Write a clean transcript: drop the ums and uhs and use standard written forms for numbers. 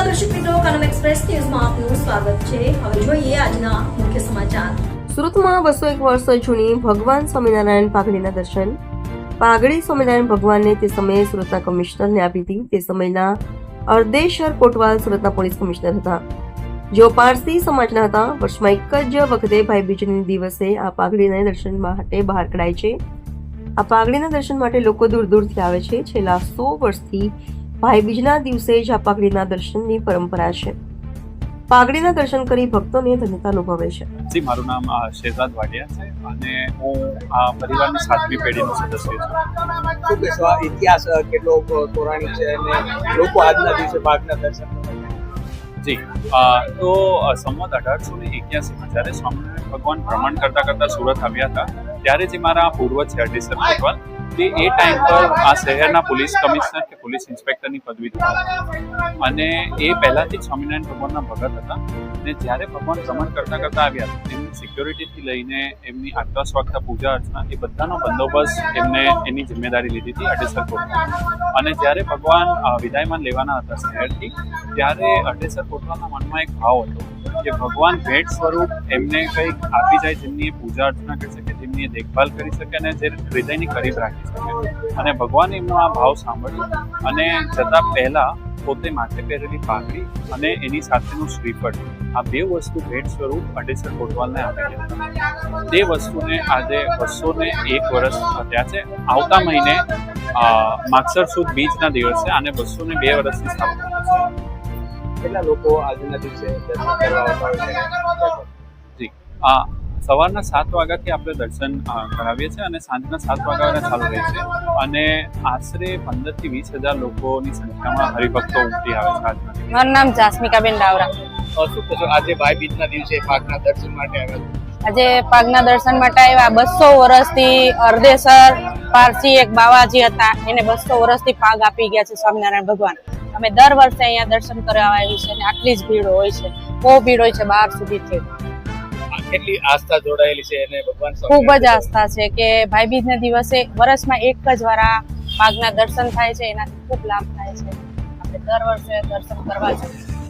નમસ્કાર દર્શક મિત્રો, કનમ એક્સપ્રેસ ન્યૂઝમાં આપનું સ્વાગત છે। હવે જોઈએ આજના મુખ્ય સમાચાર। સુરતમાં 201 વર્ષ જૂની ભગવાન સ્વામિનારાયણ પાઘડીના દર્શન। પાઘડી સ્વામિનારાયણ ભગવાનને તે સમયે સુરતના કમિશનરને આપી હતી। તે સમયના અર્દેશર કોટવાલ સુરતના પોલીસ કમિશનર હતા, જેઓ પારસી સમાજના હતા। વર્ષમાં એક જ વખતે ભાઈબીજના દિવસે આ પાઘડીના દર્શન માટે બહાર કઢાય છે। આ પાઘડીના દર્શન માટે લોકો દૂર દૂરથી આવે છે। છેલ્લા 100 વર્ષથી ભાઈબીજના દિવસે જ આ પાઘડીના દર્શનની પરંપરા છે। પાઘડીના દર્શન કરી ભક્તોને ધન્યતા અનુભવે છે। જી, મારું નામ શહેજાદ વાડિયા છે અને હું આ પરિવારની 7મી પેઢીનો સદસ્ય છું। શું કહેશો, આ ઇતિહાસ કેટલો પૌરાણિક છે અને લોકો આજના દિવસે પાઘડીના દર્શન કરે છે? જી, તો સંવત 1881માં જ્યારે સ્વામિનારાયણ ભગવાન ભ્રમણ કરતા સુરત આવ્યા હતા, ત્યારે જે મારા પૂર્વજ છે અર્દેશર કોટવાલ, તે એ ટાઈમ પર આ શહેરના પોલીસ કમિશનર કે પોલીસ ઇન્સ્પેક્ટરની પદવી ધરાવતા અને એ પહેલાથી જ સ્વામિનારાયણ ભગવાનના ભગત હતા। અને જ્યારે ભગવાન ભ્રમણ કરતા આવ્યા એમની સિક્યોરિટીથી લઈને એમની આગતા સ્વાગતા પૂજા અર્ચના એ બધાનો બંદોબસ્ત એમને એની જિમ્મેદારી લીધી હતી અર્દેશર કોટવાલ। અને જ્યારે ભગવાન વિદાયમાન લેવાના હતા શહેરથી, ત્યારે અર્દેશર કોટવાલના મનમાં એક ભાવ હતો કે ભગવાન ભેટ સ્વરૂપ એમને કંઈક આપી જાય, જેમની એ પૂજા અર્ચના કરી શકે, જેમની એ દેખભાલ કરી શકે અને જે હૃદયની કરીબ રાખી શકે। અને ભગવાને એમનો આ ભાવ સાંભળ્યો અને જતા પહેલા પોતે માથે પહેરેલી પાઘડી અને એની સાથેનું શ્રીફળ, આ બે વસ્તુ ભેટ સ્વરૂપ અર્દેશર કોટવાલને આપી હતી। તે વસ્તુને આજે 201 વર્ષ થયા છે। આવતા મહિને માગસર સુદ બીજના દિવસે આને 202 વર્ષની સ્થાપના થશે। કેટલા લોકો આજના દિવસે દર્શન કરવા આવતા હોય છે? જી, સવારના 7 વાગ્યાથી આપણે દર્શન કરાવીએ છીએ અને સાંજના 7 વાગ્યા ચાલુ રહે છે અને આશરે 15 થી 20,000 લોકોની સંખ્યામાં હરિભક્તો ઉમટી આવે છે આજના દિવસે। મારું નામ જાસ્મિકાબેન ડાવરા। શું કહેશો, આજે ભાઈબીજના દિવસે પાઘના દર્શન માટે આવ્યા છો? આજે પાઘના દર્શન માટે આવ્યા। 200 વર્ષથી અર્દેશર પારસી એક બાવાજી હતા, એને 200 વર્ષથી પાઘ આપી ગયા છે સ્વામિનારાયણ ભગવાન। અમે દર વર્ષે અહીંયા દર્શન કરવા આવીએ છીએ અને આટલી જ ભીડ હોય છે, બહુ ભીડ હોય છે બહાર સુધીથી। કેટલી આસ્થા જોડાયેલી છે અને ભગવાન ખૂબ જ આસ્થા છે કે ભાઈબીજના દિવસે વર્ષમાં એક જ વાર આ પાઘના દર્શન થાય છે, એનાથી ખૂબ લાભ થાય છે। આપણે દર વર્ષે દર્શન કરવા જોઈએ।